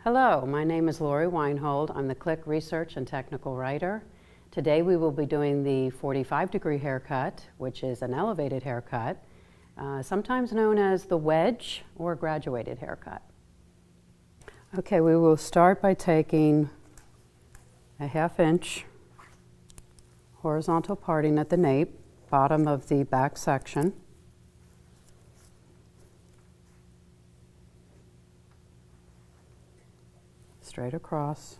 Hello, my name is Lori Weinhold. I'm the Click Research and Technical Writer. Today we will be doing the 45-degree haircut, which is an elevated haircut, sometimes known as the wedge or graduated haircut. Okay, we will start by taking a 1/2 inch horizontal parting at the nape, bottom of the back section. Straight across.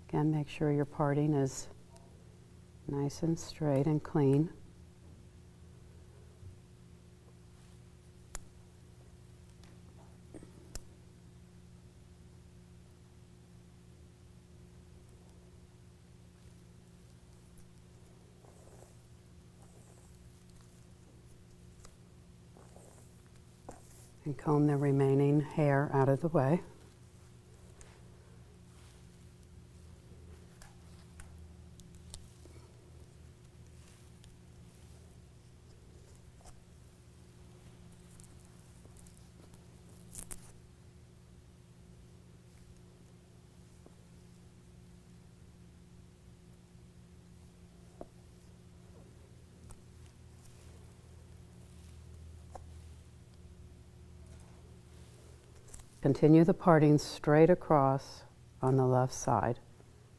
Again, make sure your parting is nice and straight and clean. And comb the remaining hair out of the way. Continue the parting straight across on the left side.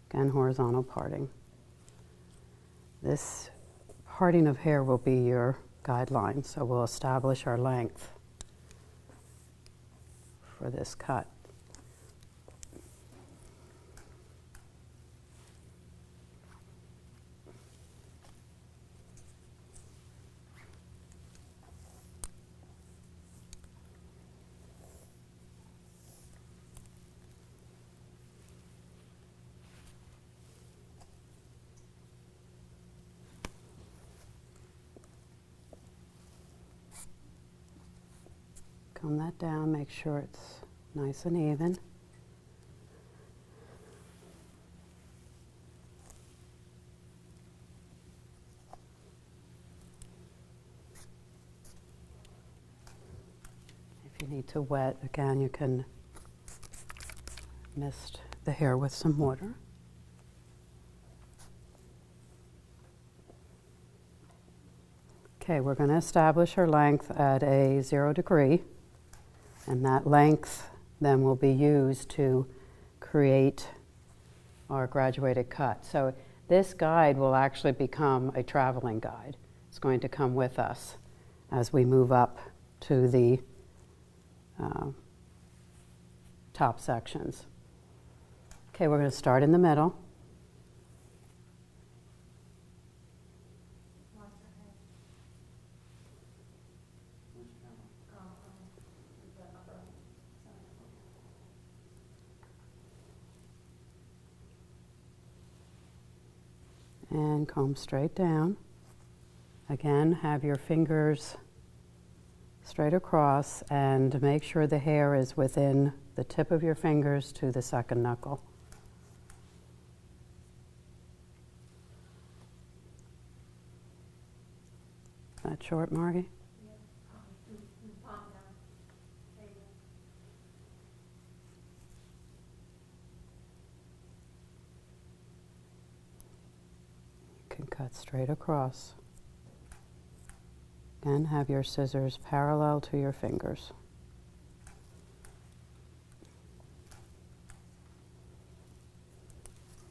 Again, horizontal parting. This parting of hair will be your guideline, so we'll establish our length for this cut. Comb that down, make sure it's nice and even. If you need to wet, again, you can mist the hair with some water. Okay, we're going to establish our length at a 0 degree. And that length then will be used to create our graduated cut. So this guide will actually become a traveling guide. It's going to come with us as we move up to the top sections. Okay, we're going to start in the middle. And comb straight down. Again, have your fingers straight across and make sure the hair is within the tip of your fingers to the second knuckle. Is that short, Margie? Can cut straight across. Again, have your scissors parallel to your fingers.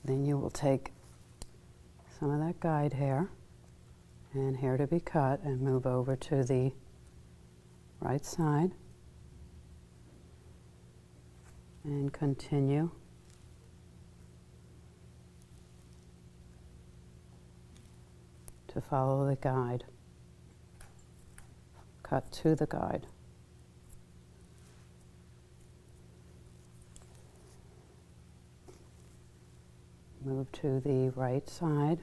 Then you will take some of that guide hair and hair to be cut and move over to the right side and continue to follow the guide. Cut to the guide. Move to the right side.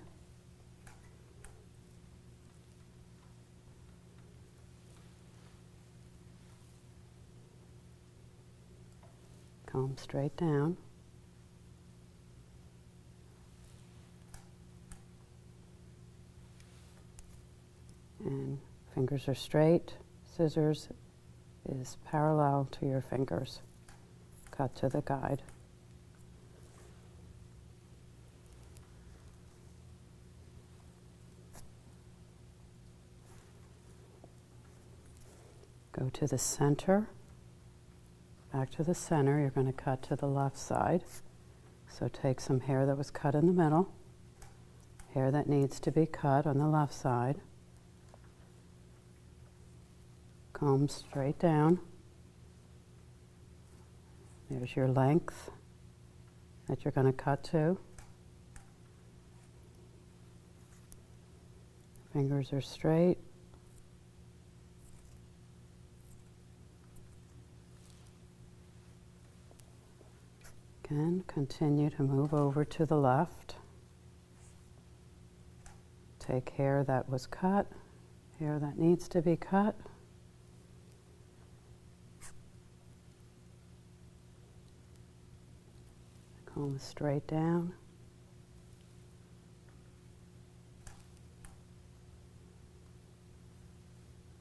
Comb straight down. And fingers are straight, scissors is parallel to your fingers. Cut to the guide. Go to the center, back to the center. You're going to cut to the left side. So take some hair that was cut in the middle, hair that needs to be cut on the left side. Comb straight down. There's your length that you're going to cut to. Fingers are straight. Again, continue to move over to the left. Take hair that was cut, hair that needs to be cut. Comb straight down.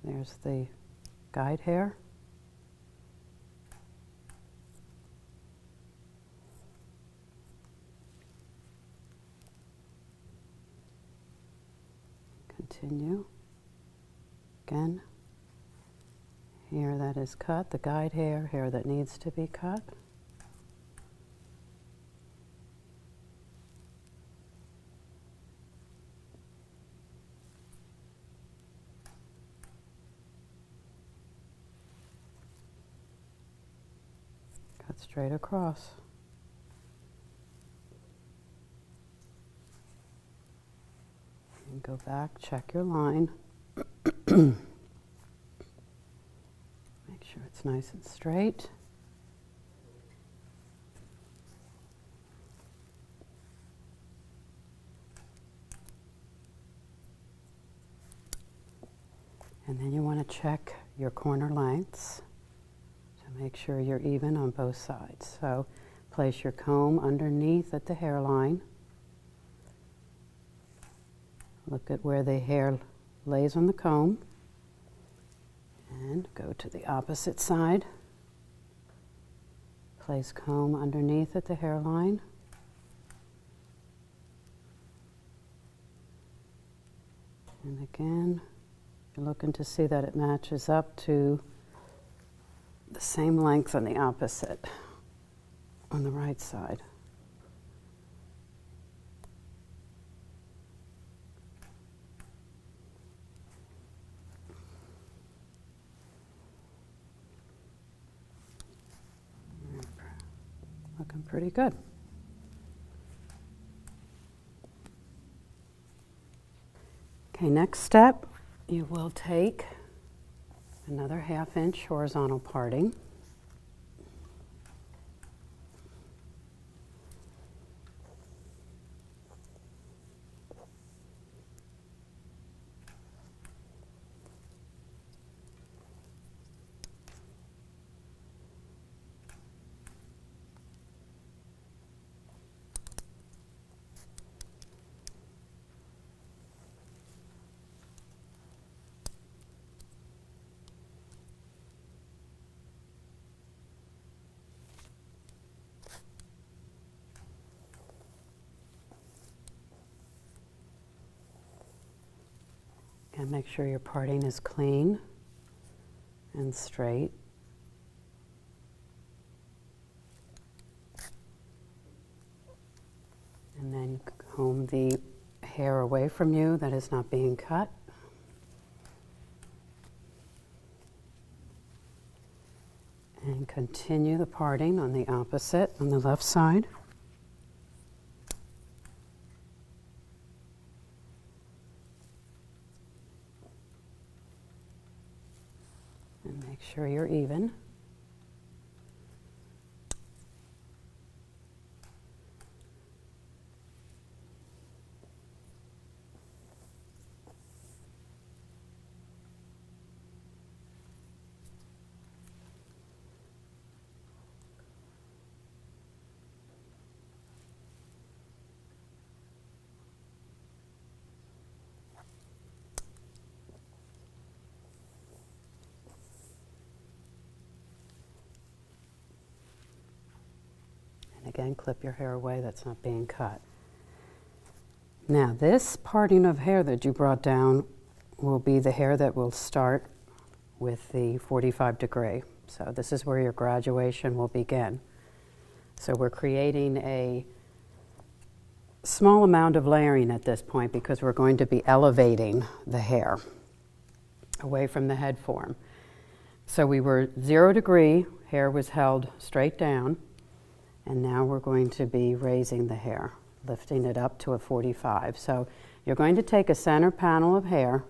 There's the guide hair. Continue. Again, hair that is cut, the guide hair, hair that needs to be cut. Cut straight across. And go back, check your line. Make sure it's nice and straight. And then you want to check your corner lengths to make sure you're even on both sides. So place your comb underneath at the hairline. Look at where the hair lays on the comb. And go to the opposite side. Place comb underneath at the hairline. And again, you're looking to see that it matches up to the same length on the opposite, on the right side. Looking pretty good. Okay, next step, you will take another 1/2 inch horizontal parting. And make sure your parting is clean and straight. And then comb the hair away from you that is not being cut. And continue the parting on the opposite, on the left side. And make sure you're even. again, clip your hair away that's not being cut. Now, this parting of hair that you brought down will be the hair that will start with the 45 degree. So this is where your graduation will begin. So we're creating a small amount of layering at this point because we're going to be elevating the hair away from the head form. So we were 0 degree, hair was held straight down, and now we're going to be raising the hair, lifting it up to a 45. So you're going to take a center panel of hair,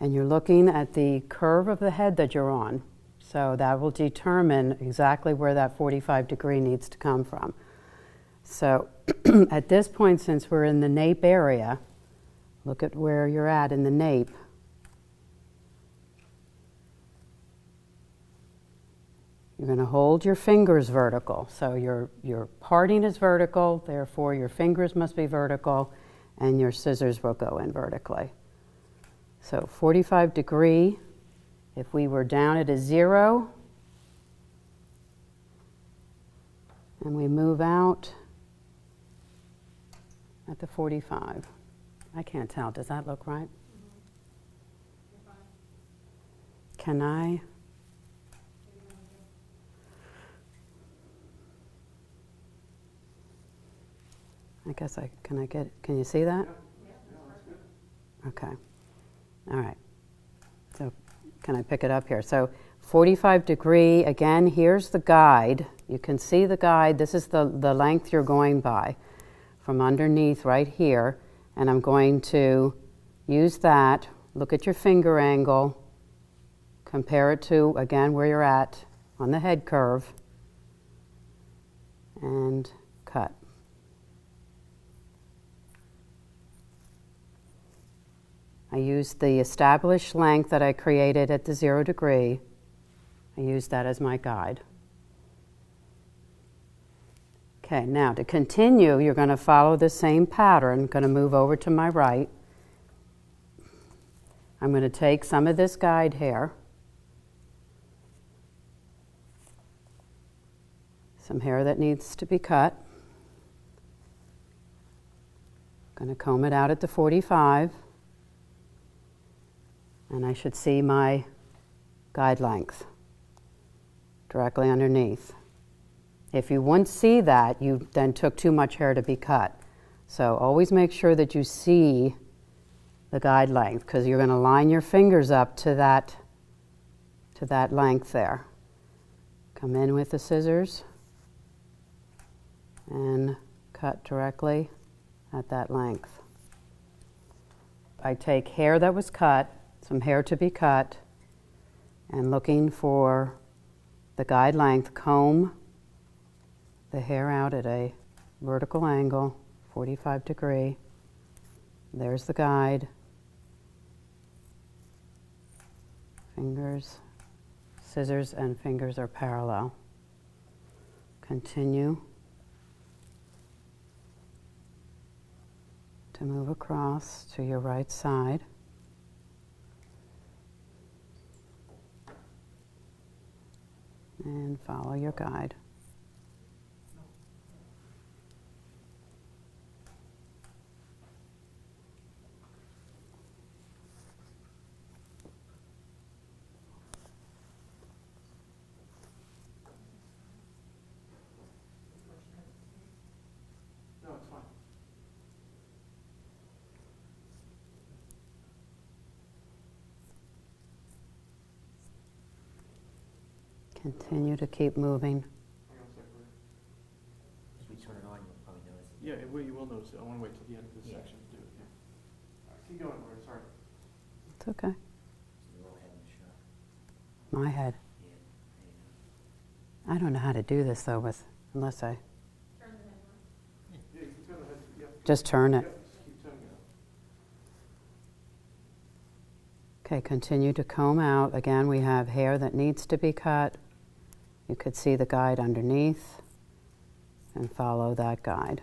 and you're looking at the curve of the head that you're on. So that will determine exactly where that 45 degree needs to come from. So at this point, since we're in the nape area, look at where you're at in the nape. You're going to hold your fingers vertical. So your parting is vertical, therefore your fingers must be vertical, and your scissors will go in vertically. So 45 degree, if we were down at a 0, and we move out at the 45. I can't tell, does that look right? Can I? I guess can you see that? Okay. All right. So can I pick it up here? So 45 degree, again, here's the guide. You can see the guide. This is the length you're going by from underneath right here. And I'm going to use that. Look at your finger angle. Compare it to, again, where you're at on the head curve. And cut. I used the established length that I created at the 0 degree. I used that as my guide. Okay, now to continue, you're going to follow the same pattern. I'm going to move over to my right. I'm going to take some of this guide hair, some hair that needs to be cut. I'm going to comb it out at the 45. And I should see my guide length directly underneath. If you wouldn't see that, you then took too much hair to be cut. So always make sure that you see the guide length, because you're going to line your fingers up to that length there. Come in with the scissors and cut directly at that length. I take hair that was cut, some hair to be cut, and looking for the guide length, comb the hair out at a vertical angle, 45 degree. There's the guide. Fingers, scissors and fingers are parallel. Continue to move across to your right side. And follow your guide. No, it's fine. Continue to keep moving. Hang on a second. As we turn it on, you'll probably notice it. Yeah, you will notice it. I want to wait till the end of this section to do it. Yeah. All right, keep going, Lori. Sorry. It's okay. So your head in the shot. My head. Yeah, there you go. I don't know how to do this though unless I Yeah, you can turn the head. Yep. just turn it. Yep, just keep turning it. Okay, continue to comb out. Again, we have hair that needs to be cut. You could see the guide underneath. and follow that guide.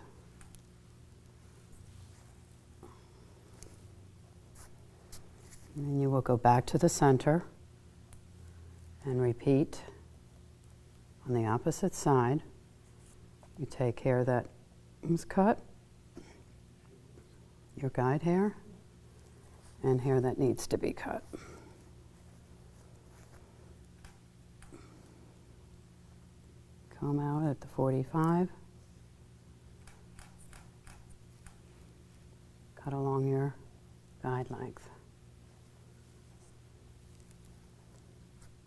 And then you will go back to the center and repeat on the opposite side. You take hair that was cut, your guide hair, and hair that needs to be cut. Comb out at the 45. Cut along your guide length.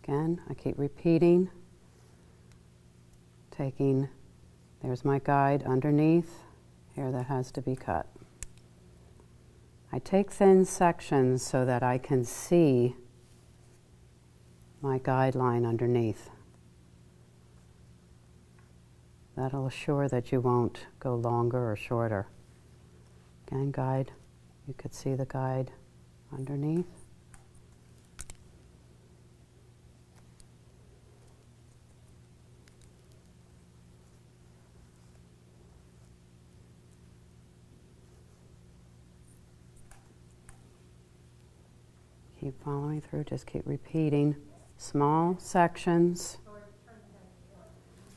Again, I keep repeating, there's my guide underneath, hair that has to be cut. I take thin sections so that I can see my guideline underneath. That'll assure that you won't go longer or shorter. Again, guide, you could see the guide underneath. Keep following through, just keep repeating. Small sections.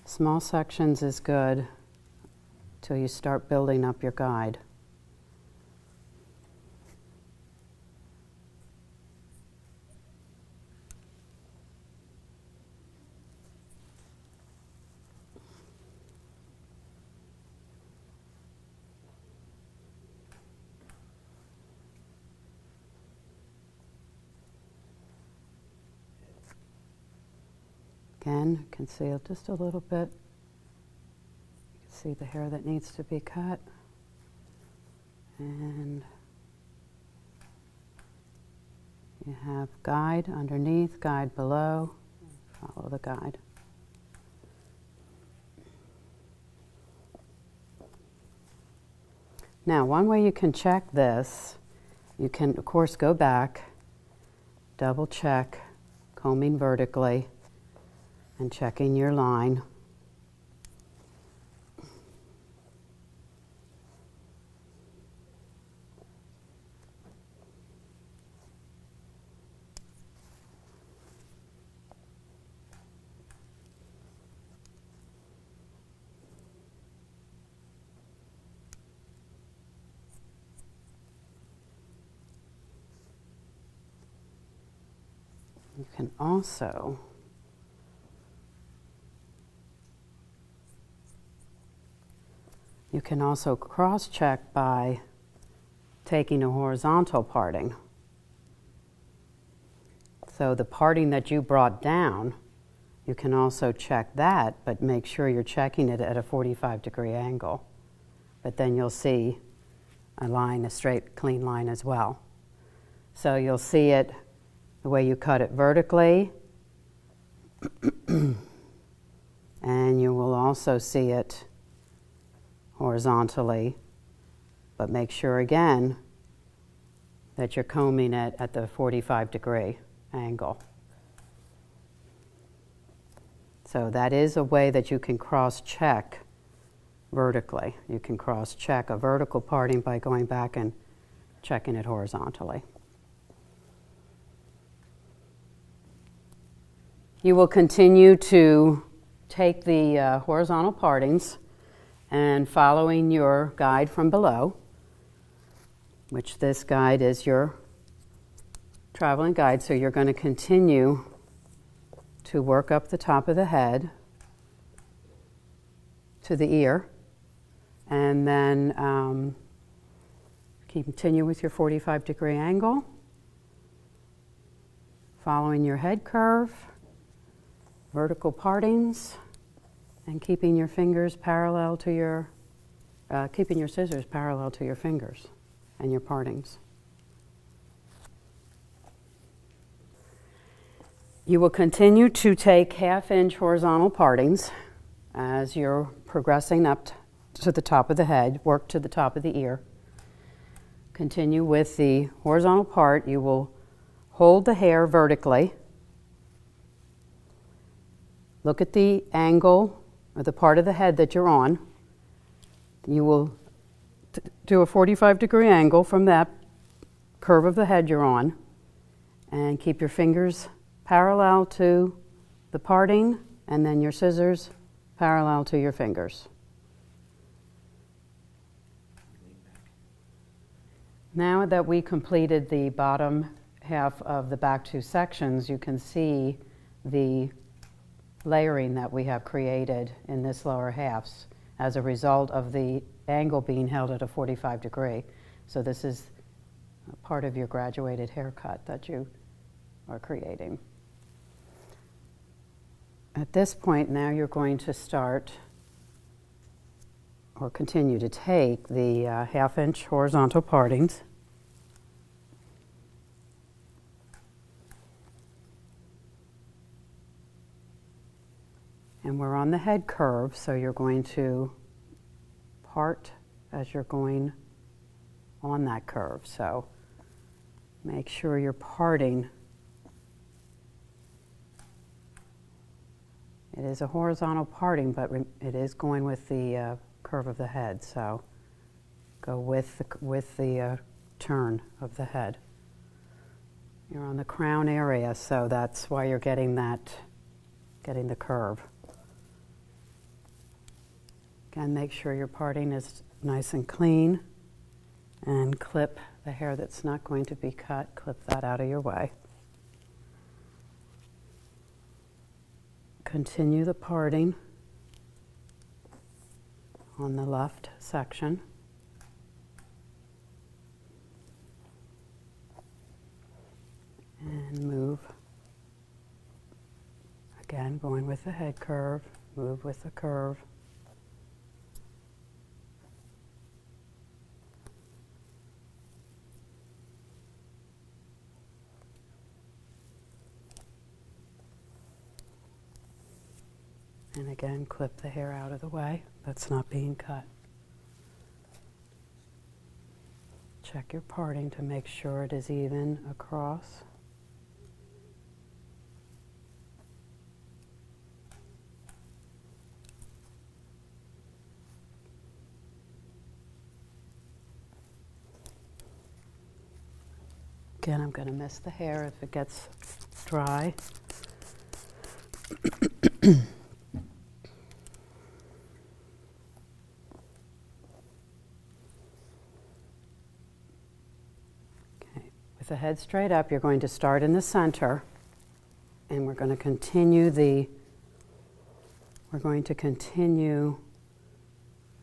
Small sections is good till you start building up your guide. Again, conceal just a little bit. You can see the hair that needs to be cut. And you have guide underneath, guide below. Follow the guide. Now, one way you can check this, you can, of course, go back, double check, combing vertically, and checking your line. You can also cross-check by taking a horizontal parting. So the parting that you brought down, you can also check that, but make sure you're checking it at a 45-degree angle. But then you'll see a line, a straight, clean line as well. So you'll see it the way you cut it vertically, and you will also see it horizontally, but make sure again that you're combing it at the 45-degree angle. So that is a way that you can cross-check vertically. You can cross-check a vertical parting by going back and checking it horizontally. You will continue to take the horizontal partings and following your guide from below, which this guide is your traveling guide, so you're going to continue to work up the top of the head to the ear, and then continue with your 45-degree angle, following your head curve, vertical partings, and keeping your fingers parallel to your, keeping your scissors parallel to your fingers and your partings. You will continue to take half-inch horizontal partings as you're progressing up to the top of the head, work to the top of the ear. Continue with the horizontal part. You will hold the hair vertically. Look at the angle or the part of the head that you're on You will do a 45-degree angle from that curve of the head you're on, and keep your fingers parallel to the parting, and then your scissors parallel to your fingers. Now that we completed the bottom half of the back two sections, you can see the layering that we have created in this lower halves as a result of the angle being held at a 45 degree. So this is a part of your graduated haircut that you are creating. At this point now you're going to start or continue to take the half-inch horizontal partings and we're on the head curve, so you're going to part as you're going on that curve. So make sure you're parting. It is a horizontal parting, but it is going with the curve of the head. So go with the turn of the head. You're on the crown area, so that's why you're getting the curve. Again, make sure your parting is nice and clean, and clip the hair that's not going to be cut, clip that out of your way. Continue the parting on the left section. And move. Again, going with the head curve, move with the curve. And again, clip the hair out of the way that's not being cut. Check your parting to make sure it is even across. Again, I'm going to miss the hair if it gets dry. With the head straight up, you're going to start in the center, and we're going to continue the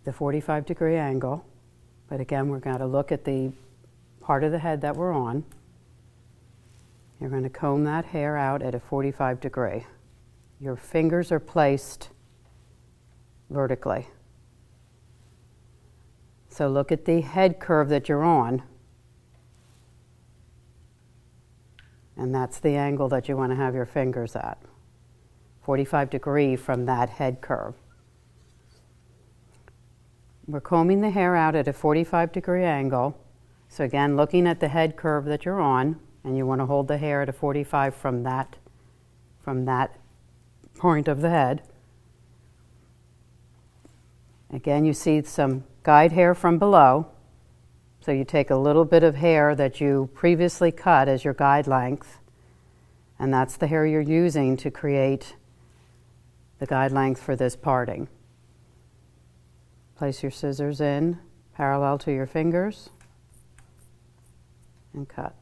45-degree angle. But again, we're going to look at the part of the head that we're on. You're going to comb that hair out at a 45 degree. Your fingers are placed vertically. So look at the head curve that you're on. And that's the angle that you want to have your fingers at. 45 degree from that head curve. We're combing the hair out at a 45 degree angle. So again, looking at the head curve that you're on, and you want to hold the hair at a 45 from that point of the head. Again, you see some guide hair from below. So you take a little bit of hair that you previously cut as your guide length, and that's the hair you're using to create the guide length for this parting. Place your scissors in parallel to your fingers and cut.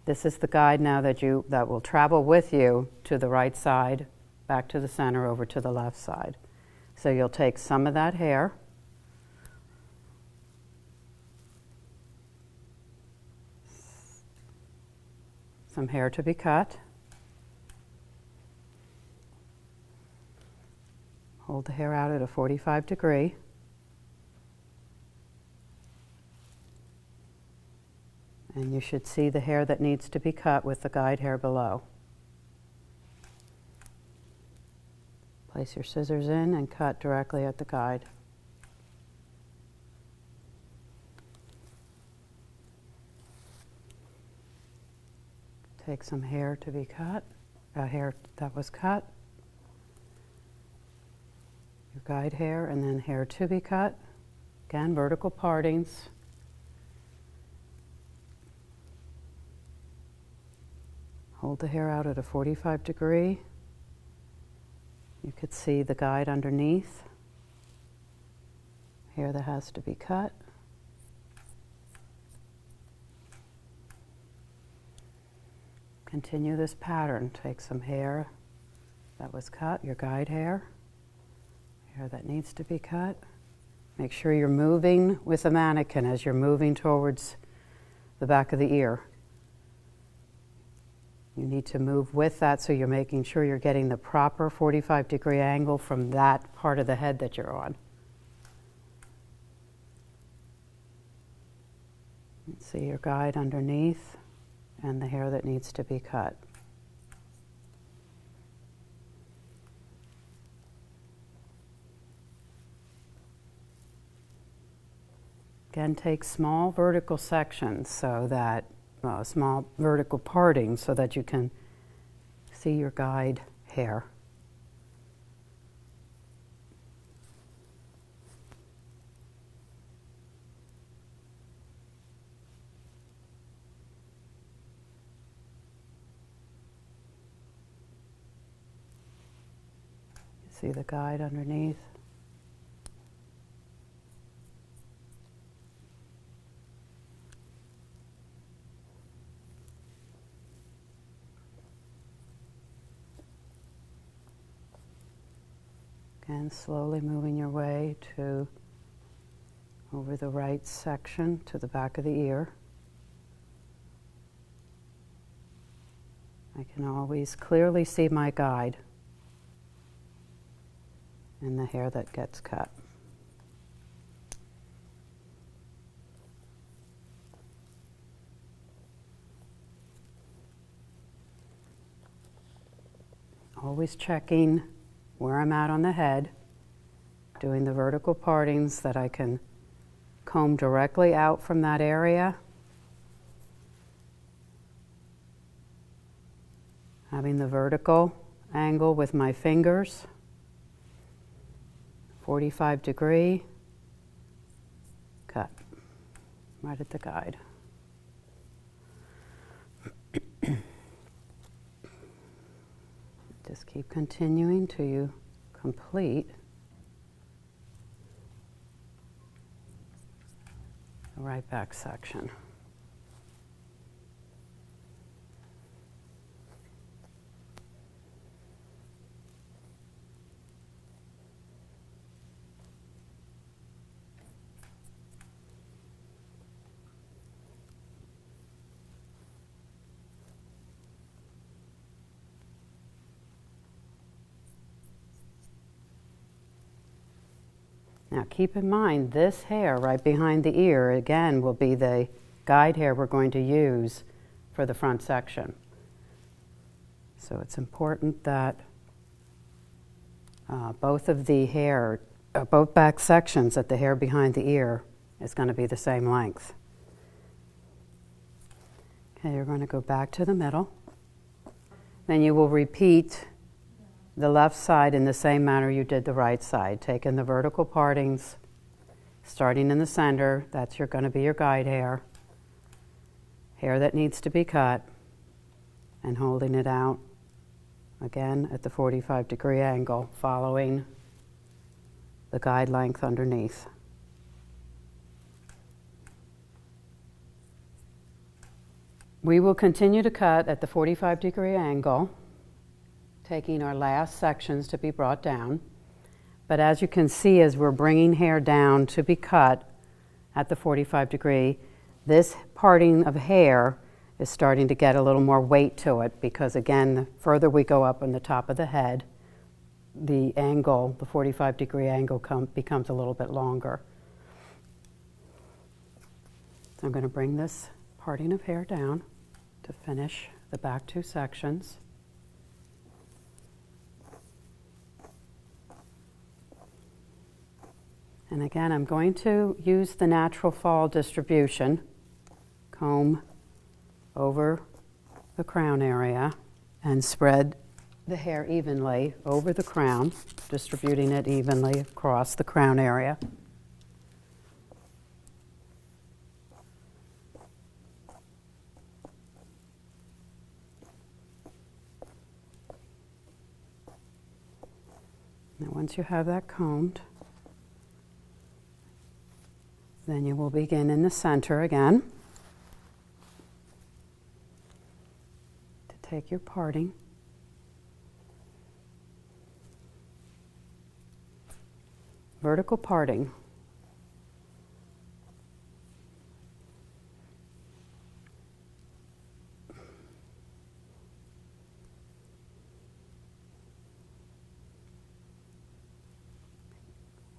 This is the guide now that will travel with you to the right side, back to the center, over to the left side. So you'll take some of that hair, some hair to be cut, hold the hair out at a 45 degree, and you should see the hair that needs to be cut with the guide hair below. Place your scissors in and cut directly at the guide. take some hair to be cut, hair that was cut, your guide hair, and then hair to be cut. Again, vertical partings. Hold the hair out at a 45 degree. You could see the guide underneath. Hair that has to be cut. Continue this pattern. Take some hair that was cut, your guide hair, hair that needs to be cut. Make sure you're moving with the mannequin as you're moving towards the back of the ear. You need to move with that so you're making sure you're getting the proper 45 degree angle from that part of the head that you're on. See your guide underneath and the hair that needs to be cut. Again, take small vertical sections so that, small vertical partings so that you can see your guide hair. See the guide underneath. Again, slowly moving your way to over the right section to the back of the ear. I can always clearly see my guide and the hair that gets cut. Always checking where I'm at on the head, doing the vertical partings that I can comb directly out from that area. Having the vertical angle with my fingers. 45 degree, cut, right at the guide. Just keep continuing till you complete the right back section. Now keep in mind, this hair right behind the ear, again, will be the guide hair we're going to use for the front section. So it's important that both of the hair, both back sections at the hair behind the ear is going to be the same length. Okay, you're going to go back to the middle. Then you will repeat the left side in the same manner you did the right side, taking the vertical partings, starting in the center. That's going to be your guide hair, hair that needs to be cut, and holding it out again at the 45 degree angle, following the guide length underneath. We will continue to cut at the 45 degree angle, taking our last sections to be brought down. But as you can see, as we're bringing hair down to be cut at the 45 degree, this parting of hair is starting to get a little more weight to it because, again, the further we go up on the top of the head, the angle, the 45 degree angle becomes a little bit longer. So I'm going to bring this parting of hair down to finish the back two sections. And again, I'm going to use the natural fall distribution, comb over the crown area and spread the hair evenly over the crown, distributing it evenly across the crown area. Now once you have that combed, then you will begin in the center again to take your parting. Vertical parting.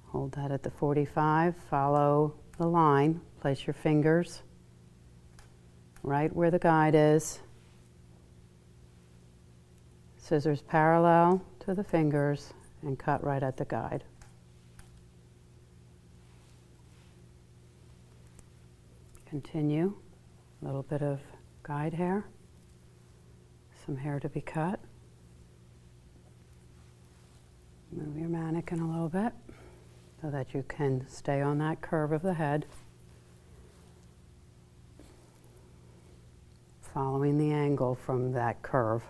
Hold that at the 45, follow the line, place your fingers right where the guide is. Scissors parallel to the fingers and cut right at the guide. Continue, a little bit of guide hair, some hair to be cut. Move your mannequin a little bit so that you can stay on that curve of the head, following the angle from that curve.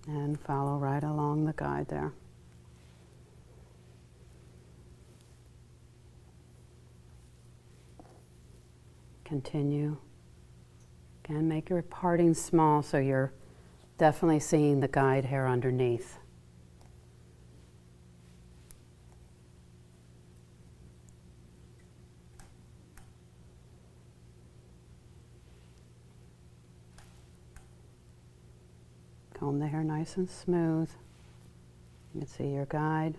And follow right along the guide there. Continue. Again, make your parting small so you're definitely seeing the guide hair underneath. Comb the hair nice and smooth. You can see your guide,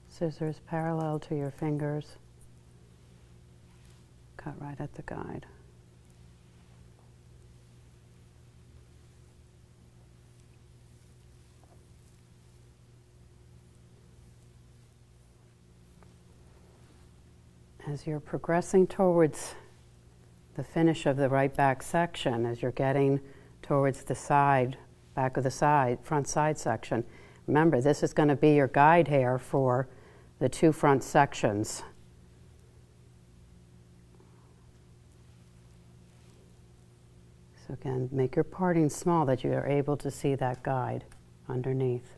scissors parallel to your fingers. Cut right at the guide. As you're progressing towards the finish of the right back section, as you're getting towards the side, back of the side, front side section, remember this is going to be your guide hair for the two front sections. So again, make your parting small that you are able to see that guide underneath.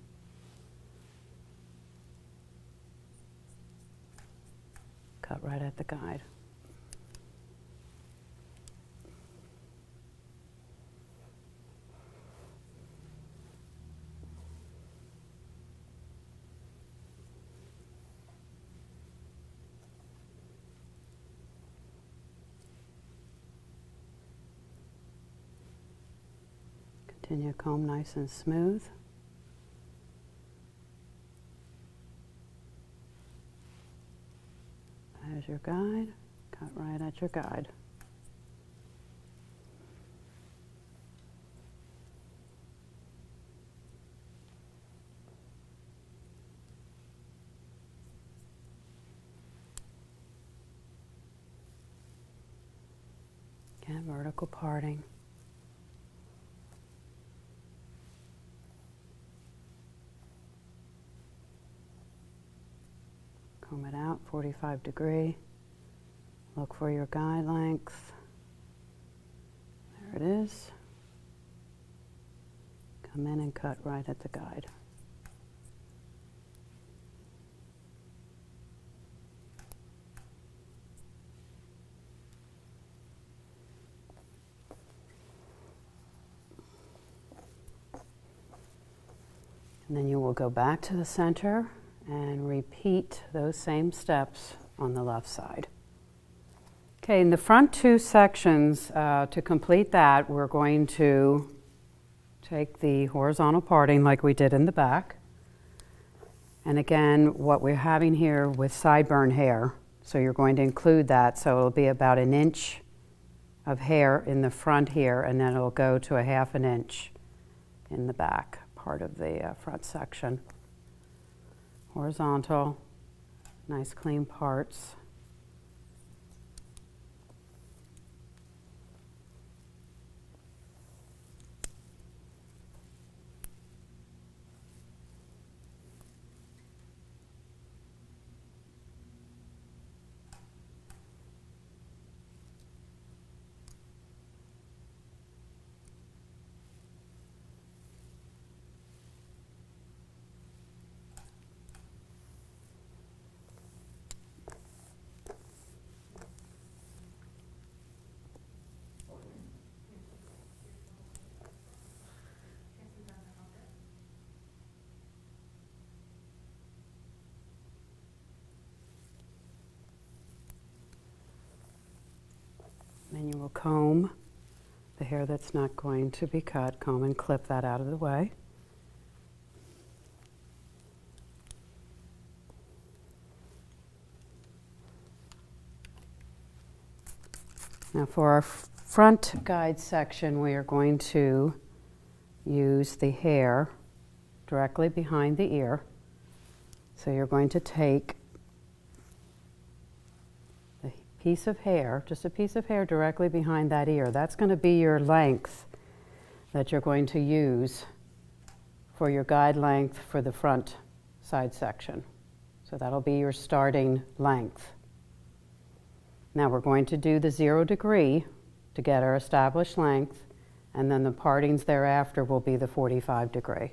Cut right at the guide. Continue to comb nice and smooth. There's your guide. Cut right at your guide. Again, vertical parting. Comb it out, 45 degree. Look for your guide length. There it is. Come in and cut right at the guide. And then you will go back to the center and repeat those same steps on the left side. Okay, in the front two sections, to complete that, we're going to take the horizontal parting like we did in the back. And again, what we're having here with sideburn hair, so you're going to include that, so it'll be about 1 inch of hair in the front here, and then it'll go to 1/2 inch in the back part of the front section. Horizontal, nice clean parts. Then you will comb the hair that's not going to be cut, comb and clip that out of the way. Now for our front guide section, we are going to use the hair directly behind the ear. So you're going to take a piece of hair, just a piece of hair directly behind that ear. That's going to be your length that you're going to use for your guide length for the front side section. So that'll be your starting length. Now we're going to do the 0 degree to get our established length, and then the partings thereafter will be the 45 degree.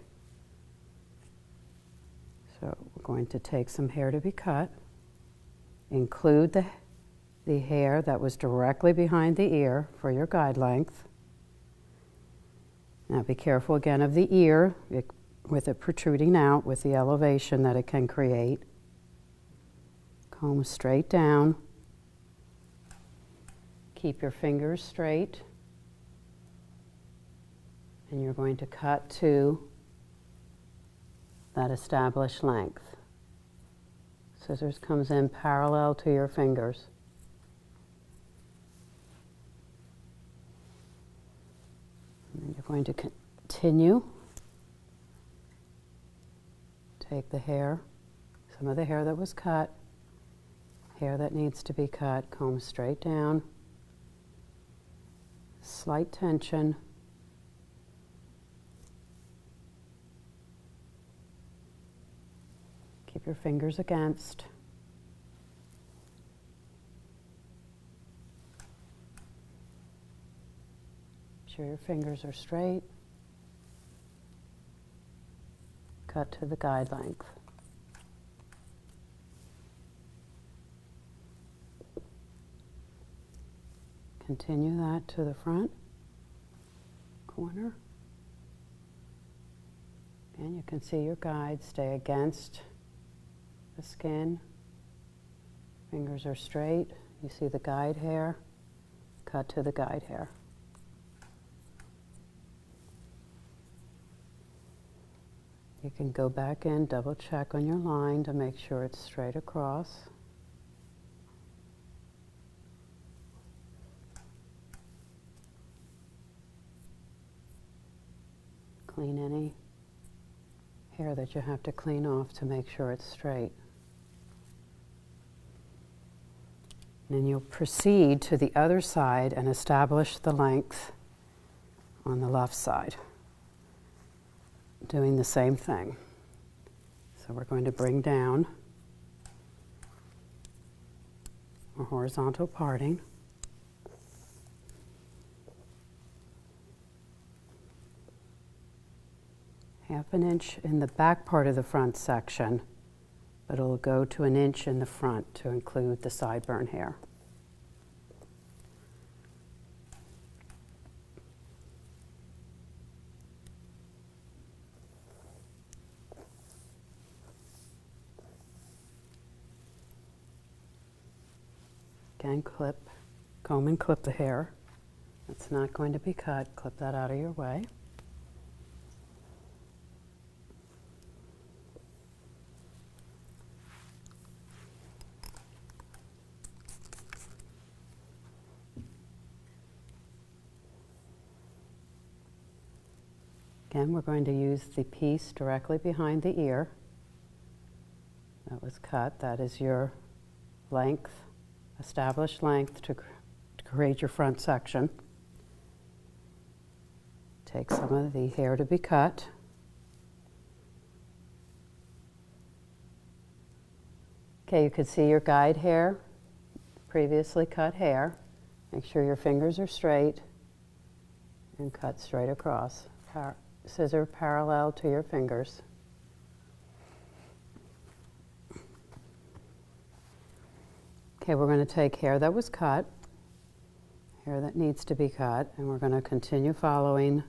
So we're going to take some hair to be cut, include the hair that was directly behind the ear for your guide length. Now be careful again of the ear with it protruding out with the elevation that it can create. Comb straight down. Keep your fingers straight, and you're going to cut to that established length. Scissors comes in parallel to your fingers. And then you're going to continue. Take the hair, some of the hair that was cut, hair that needs to be cut, comb straight down. Slight tension. Keep your fingers against. Make sure your fingers are straight. Cut to the guide length. Continue that to the front corner. And you can see your guide stay against the skin. Fingers are straight. You see the guide hair. Cut to the guide hair. You can go back in, double check on your line to make sure it's straight across. Clean any hair that you have to clean off to make sure it's straight. And then you'll proceed to the other side and establish the length on the left side, doing the same thing. So we're going to bring down our horizontal parting. Half an inch in the back part of the front section, but it'll go to an inch in the front to include the sideburn hair. Again, clip, comb and clip the hair. That's not going to be cut. Clip that out of your way. Again, we're going to use the piece directly behind the ear that was cut. That is your length, established length to create your front section. Take some of the hair to be cut. Okay, you can see your guide hair, previously cut hair. Make sure your fingers are straight and cut straight across. Scissor parallel to your fingers. Okay, we're going to take hair that was cut, hair that needs to be cut, and we're going to continue following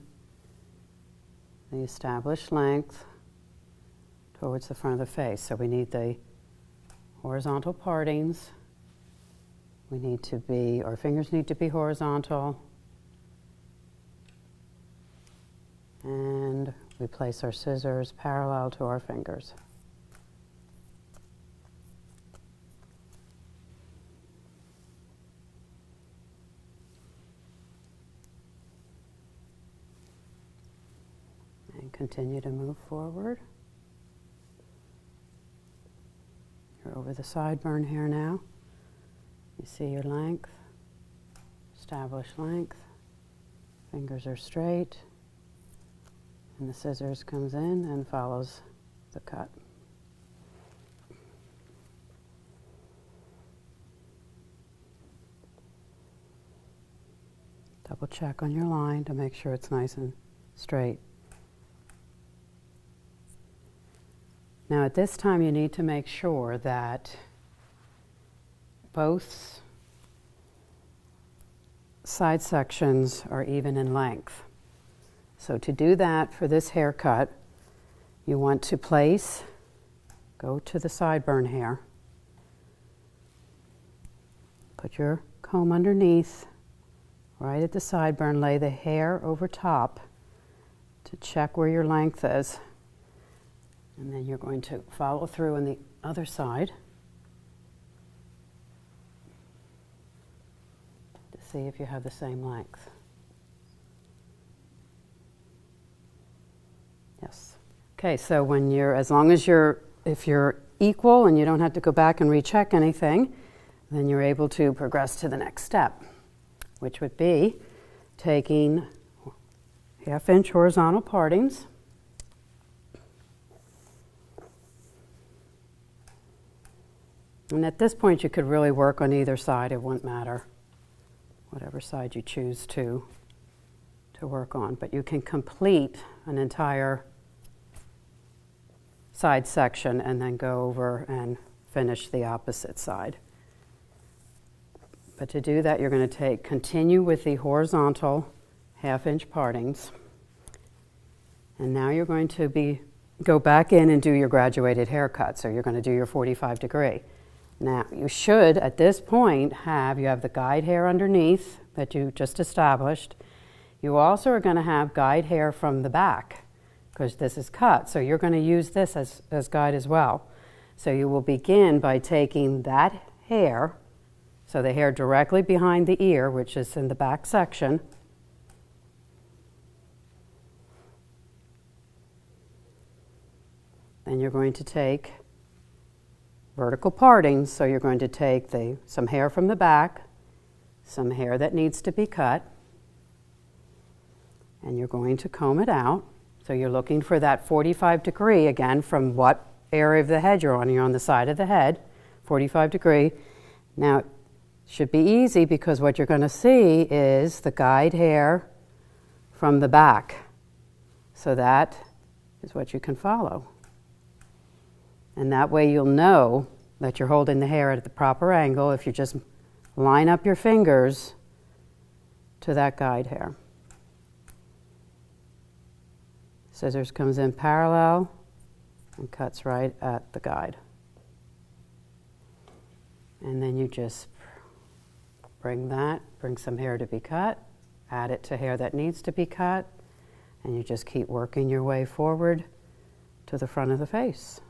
the established length towards the front of the face. So we need the horizontal partings. Our fingers need to be horizontal. And we place our scissors parallel to our fingers. And continue to move forward. You're over the sideburn hair now. You see your length, established length. Fingers are straight. And the scissors comes in and follows the cut. Double check on your line to make sure it's nice and straight. Now at this time you need to make sure that both side sections are even in length. So to do that for this haircut, you want to go to the sideburn hair, put your comb underneath, right at the sideburn, lay the hair over top to check where your length is. And then you're going to follow through on the other side to see if you have the same length. Yes. Okay, so if you're equal and you don't have to go back and recheck anything, then you're able to progress to the next step, which would be taking 1/2 inch horizontal partings. And at this point, you could really work on either side. It wouldn't matter, whatever side you choose to work on. But you can complete an entire side section and then go over and finish the opposite side. But to do that, you're going to continue with the horizontal 1/2 inch partings. And now you're going to go back in and do your graduated haircut. So you're going to do your 45 degree. Now, you should, at this point, you have the guide hair underneath that you just established. You also are going to have guide hair from the back because this is cut. So you're going to use this as guide as well. So you will begin by taking that hair, so the hair directly behind the ear, which is in the back section, then you're going to take vertical partings, so you're going to take some hair from the back, some hair that needs to be cut, and you're going to comb it out. So you're looking for that 45 degree, again, from what area of the head you're on. You're on the side of the head, 45 degree. Now, it should be easy because what you're going to see is the guide hair from the back. So that is what you can follow. And that way you'll know that you're holding the hair at the proper angle if you just line up your fingers to that guide hair. Scissors comes in parallel and cuts right at the guide. And then you just bring some hair to be cut, add it to hair that needs to be cut, and you just keep working your way forward to the front of the face.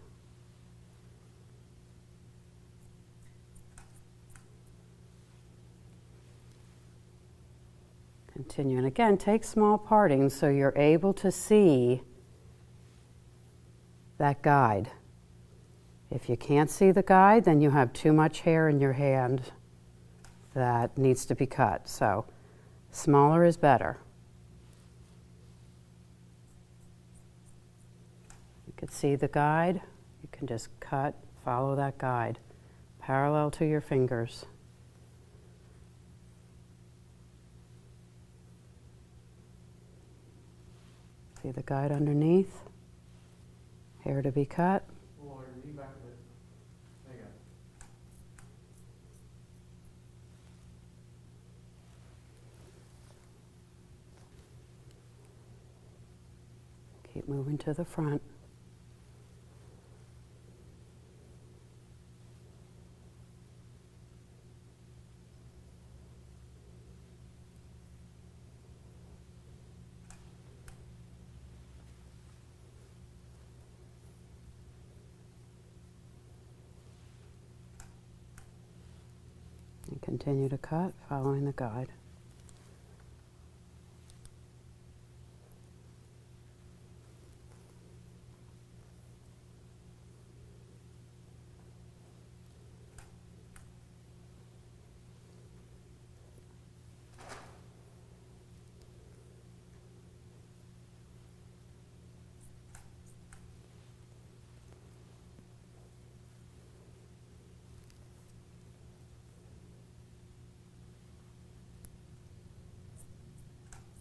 Continue. And again, take small partings so you're able to see that guide. If you can't see the guide, then you have too much hair in your hand that needs to be cut. So smaller is better. You can see the guide. You can just cut, follow that guide, parallel to your fingers. See the guide underneath? Hair to be cut. Pull your knee back a bit. There you go. Keep moving to the front. And continue to cut, following the guide.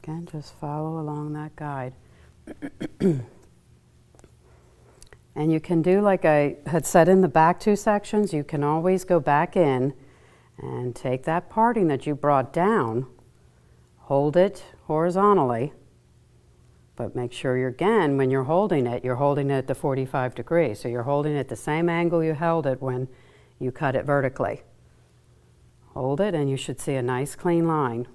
Again, just follow along that guide. And you can do like I had said in the back two sections, you can always go back in and take that parting that you brought down, hold it horizontally, but make sure you're, again, when you're holding it at the 45 degrees. So you're holding it at the same angle you held it when you cut it vertically. Hold it and you should see a nice clean line.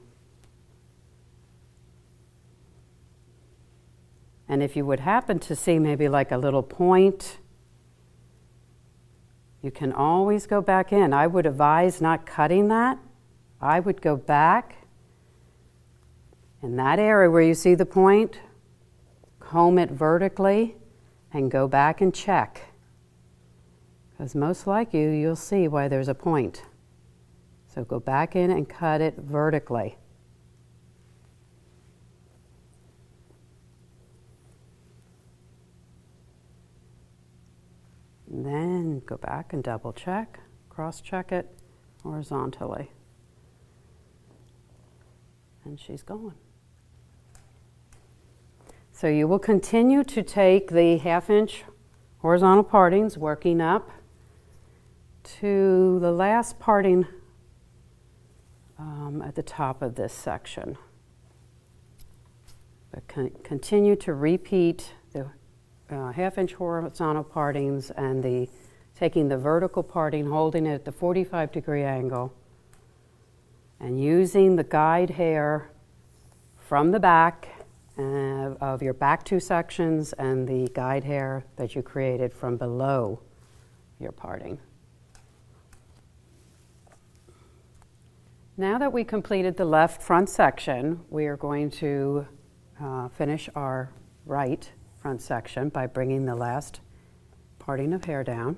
And if you would happen to see maybe like a little point, you can always go back in. I would advise not cutting that. I would go back in that area where you see the point, comb it vertically, and go back and check. Because most like you'll see why there's a point. So go back in and cut it vertically. And then go back and double check, cross check it horizontally. And she's gone. So you will continue to take the 1/2 inch horizontal partings, working up to the last parting at the top of this section. But continue to repeat the 1/2 inch horizontal partings and taking the vertical parting, holding it at the 45 degree angle, and using the guide hair from the back of your back two sections and the guide hair that you created from below your parting. Now that we completed the left front section, we are going to finish our right front section by bringing the last parting of hair down.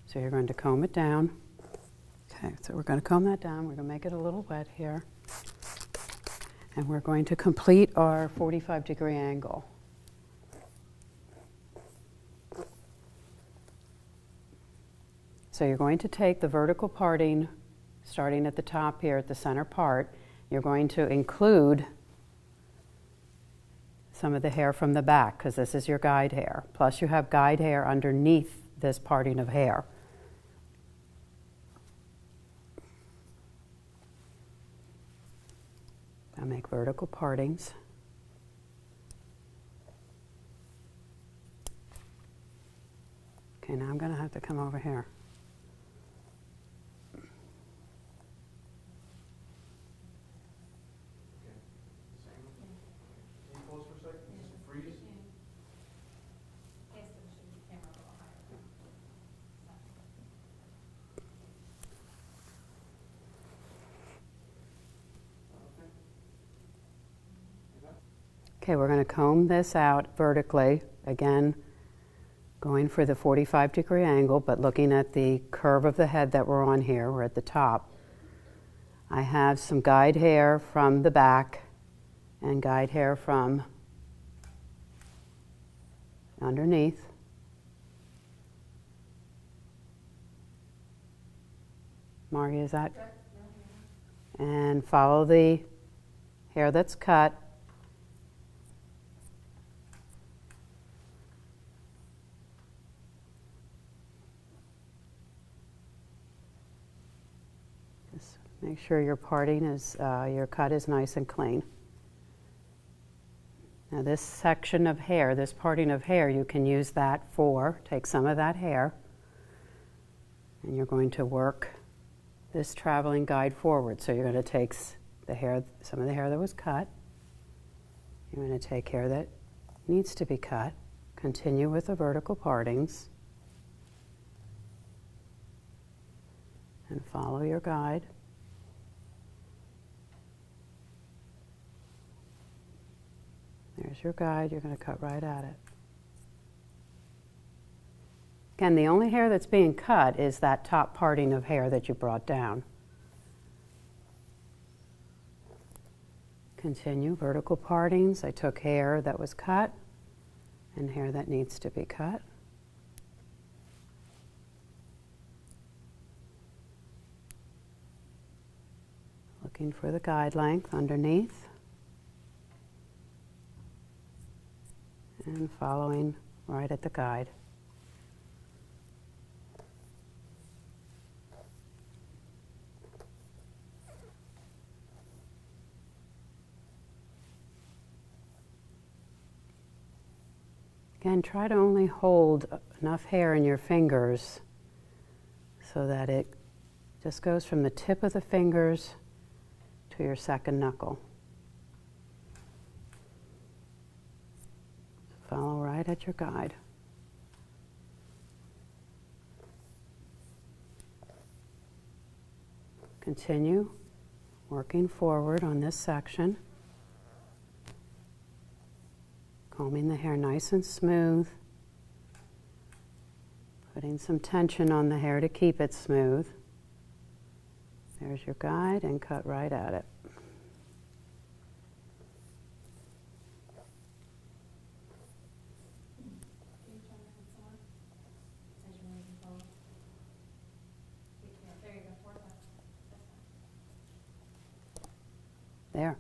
So you're going to comb it down. Okay, so we're going to comb that down. We're going to make it a little wet here. And we're going to complete our 45 degree angle. So you're going to take the vertical parting, starting at the top here at the center part. You're going to include some of the hair from the back, because this is your guide hair. Plus you have guide hair underneath this parting of hair. I'll make vertical partings. Okay, now I'm going to have to come over here. Okay, we're going to comb this out vertically. Again, going for the 45-degree angle, but looking at the curve of the head that we're on here. We're at the top. I have some guide hair from the back and guide hair from underneath. Margie, is that? And follow the hair that's cut. Just make sure your parting is, your cut is nice and clean. Now this section of hair, this parting of hair, you can use that for, take some of that hair, and you're going to work this traveling guide forward. So you're going to take the hair, some of the hair that was cut. You're going to take hair that needs to be cut. Continue with the vertical partings. And follow your guide. There's your guide. You're going to cut right at it. Again, the only hair that's being cut is that top parting of hair that you brought down. Continue vertical partings. I took hair that was cut and hair that needs to be cut. Looking for the guide length underneath. And following right at the guide. Again, try to only hold enough hair in your fingers so that it just goes from the tip of the fingers to your second knuckle. Follow right at your guide. Continue working forward on this section. Combing the hair nice and smooth. Putting some tension on the hair to keep it smooth. There's your guide and cut right at it. There.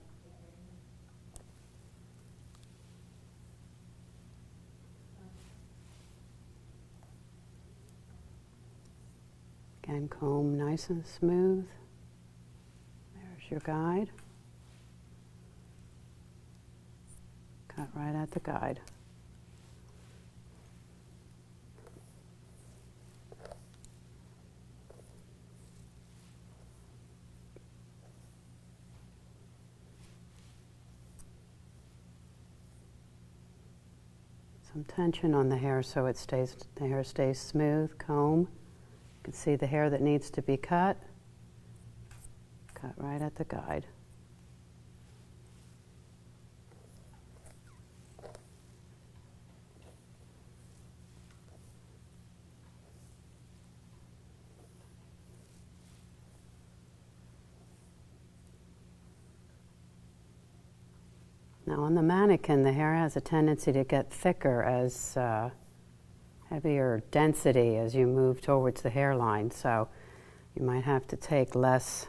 Again, comb nice and smooth. There's your guide. Cut right at the guide. Some tension on the hair so the hair stays smooth. Comb. You can see the hair that needs to be cut. Cut right at the guide. Now on the mannequin, the hair has a tendency to get thicker as heavier density as you move towards the hairline, so you might have to take less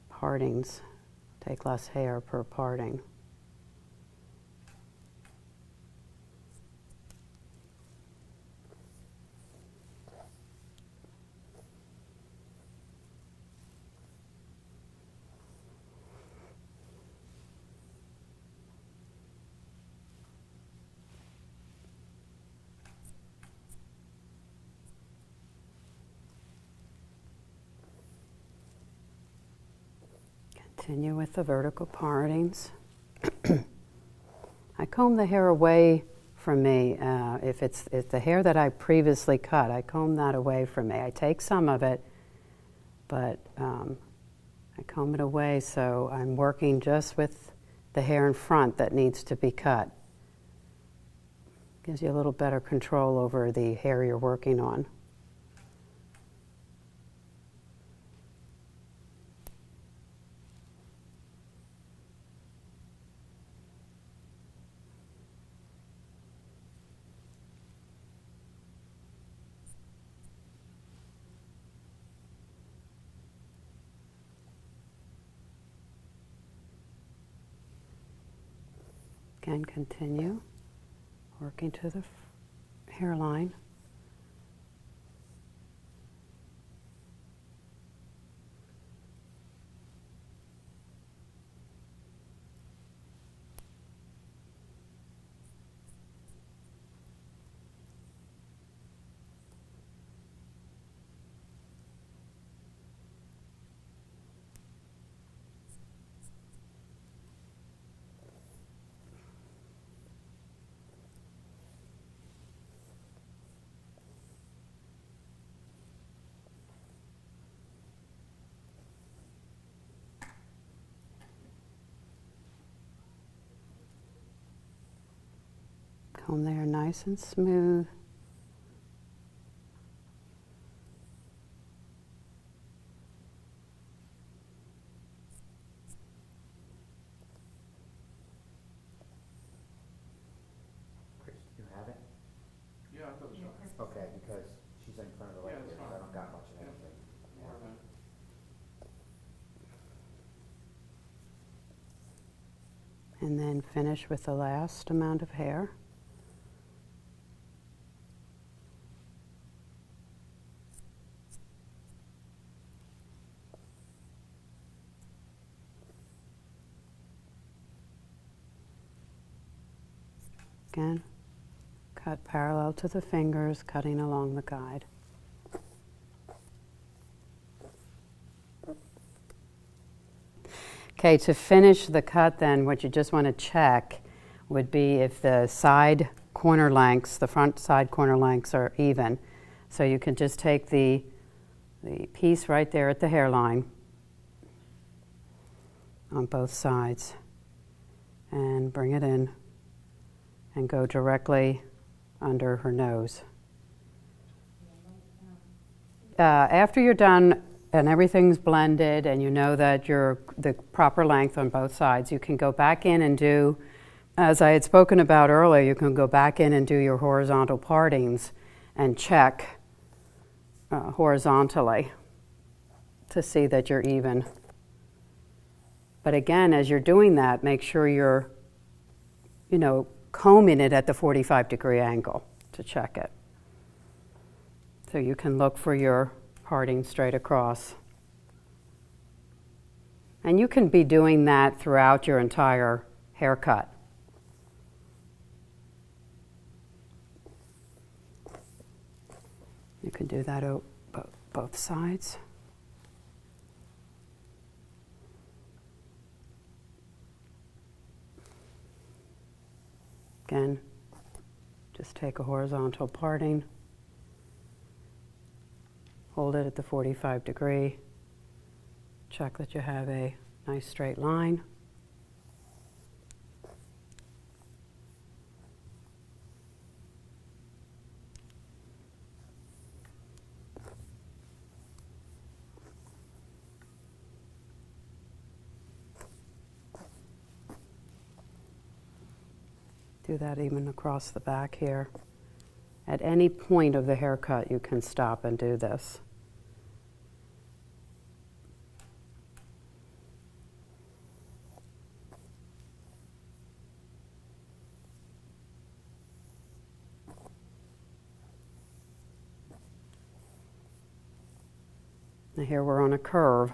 partings, take less hair per parting. Continue with the vertical partings. I comb the hair away from me. If the hair that I previously cut, I comb that away from me. I take some of it, but I comb it away so I'm working just with the hair in front that needs to be cut. Gives you a little better control over the hair you're working on. Again, continue working to the hairline. Comb the hair nice and smooth. Chris, you have it? Yeah, I thought it was fine. Okay, because she's in front of the light Yeah, here, it's so I fine. don't got much of Yeah. anything. More of that. And then finish with the last amount of hair. Again, cut parallel to the fingers, cutting along the guide. Okay, to finish the cut then, what you just want to check would be if the side corner lengths, the front side corner lengths are even. So you can just take the piece right there at the hairline on both sides and bring it in and go directly under her nose. After you're done and everything's blended and you know that you're the proper length on both sides, you can go back in and do, as I had spoken about earlier, you can go back in and do your horizontal partings and check horizontally to see that you're even. But again, as you're doing that, make sure you're, combing it at the 45-degree angle to check it. So you can look for your parting straight across. And you can be doing that throughout your entire haircut. You can do that both sides. Again, just take a horizontal parting, hold it at the 45-degree, check that you have a nice straight line. Do that even across the back here. At any point of the haircut, you can stop and do this. Now here we're on a curve.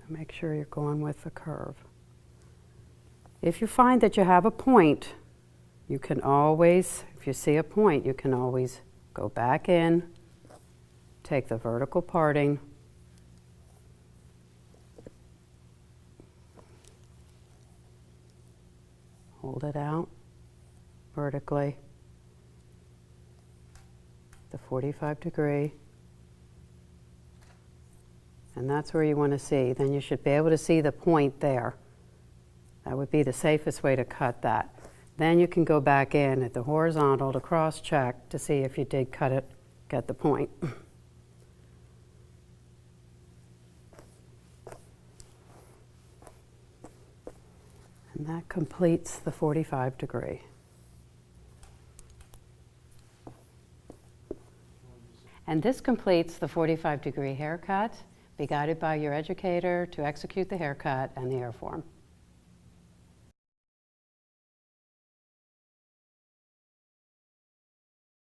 Make sure you're going with the curve. If you find that you have a point, you can always, if you see a point, you can always go back in, take the vertical parting, hold it out, vertically, the 45 degree, and that's where you want to see. Then you should be able to see the point there. That would be the safest way to cut that. Then you can go back in at the horizontal to cross-check to see if you did cut it, get the point. And that completes the 45 degree. And this completes the 45 degree haircut. Be guided by your educator to execute the haircut and the hair form.